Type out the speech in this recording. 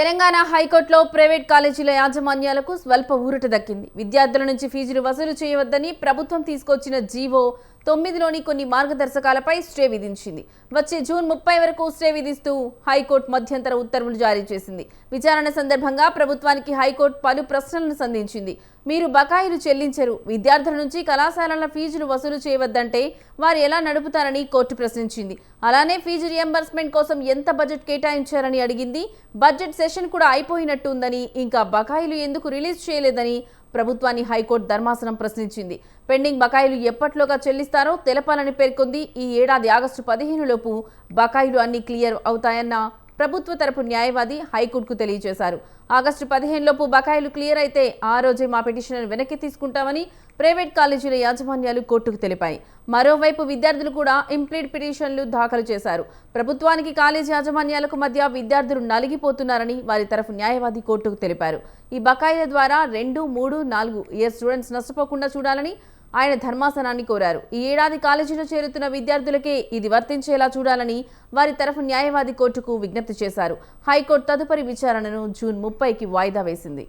తెలంగాణ హైకోర్టులో ప్రైవేట్ కాలేజీల యాజమాన్యాలకు స్వల్ప ఊరట దక్కింది. విద్యార్థుల నుంచి ఫీజులు వసూలు చేయవద్దని ప్రభుత్వం తీసుకొచ్చిన జీవో 9లోని కొన్ని మార్గదర్శకాలపై స్టే విధించింది. వచ్చే జూన్ 30 వరకు స్టే విధిస్తూ హైకోర్టు మధ్యంతర ఉత్తర్వులు జారీ చేసింది. విచారణ సందర్భంగా ప్రభుత్వానికి హైకోర్టు పలు ప్రశ్నలను సంధించింది. మీరు బకాయిలు చెల్లించరు, విద్యార్థుల నుంచి కళాశాలల ఫీజులు వసూలు చేయవద్దంటే వారు ఎలా నడుపుతారని కోర్టు ప్రశ్నించింది. అలానే ఫీజు రియంబర్స్మెంట్ కోసం ఎంత బడ్జెట్ కేటాయించారని అడిగింది. బడ్జెట్ సెషన్ కూడా అయిపోయినట్టు ఉందని, ఇంకా బకాయిలు ఎందుకు రిలీజ్ చేయలేదని ప్రభుత్వాన్ని హైకోర్టు ధర్మాసనం ప్రశ్నించింది. పెండింగ్ బకాయిలు ఎప్పట్లోగా చెల్లిస్తారో తెలపాలని పేర్కొంది. ఈ ఏడాది ఆగస్టు 15 లోపు బకాయిలు అన్ని క్లియర్ అవుతాయన్న ప్రభుత్వ తరపు న్యాయవాది హైకోర్టుకు తెలియజేశారు. ఆగస్టు 15 లోపు బకాయిలు క్లియర్ అయితే ఆ రోజే మా పిటిషన్ వెనక్కి తీసుకుంటామని ప్రైవేట్ కాలేజీల యాజమాన్యాలు కోర్టుకు తెలిపాయి. మరోవైపు విద్యార్థులు కూడా ఇంప్లీడ్ పిటిషన్లు దాఖలు చేశారు. ప్రభుత్వానికి కాలేజీ యాజమాన్యాలకు మధ్య విద్యార్థులు నలిగిపోతున్నారని వారి తరఫు న్యాయవాది కోర్టుకు తెలిపారు. ఈ బకాయిల ద్వారా 2, 3, 4 ఇయర్ స్టూడెంట్స్ నష్టపోకుండా చూడాలని ఆయన ధర్మాసనాన్ని కోరారు. ఈ ఏడాది కాలేజీలో చేరుతున్న విద్యార్థులకే ఇది వర్తించేలా చూడాలని వారి తరఫు న్యాయవాది కోర్టుకు విజ్ఞప్తి చేశారు. హైకోర్టు తదుపరి విచారణను జూన్ 30కి వాయిదా వేసింది.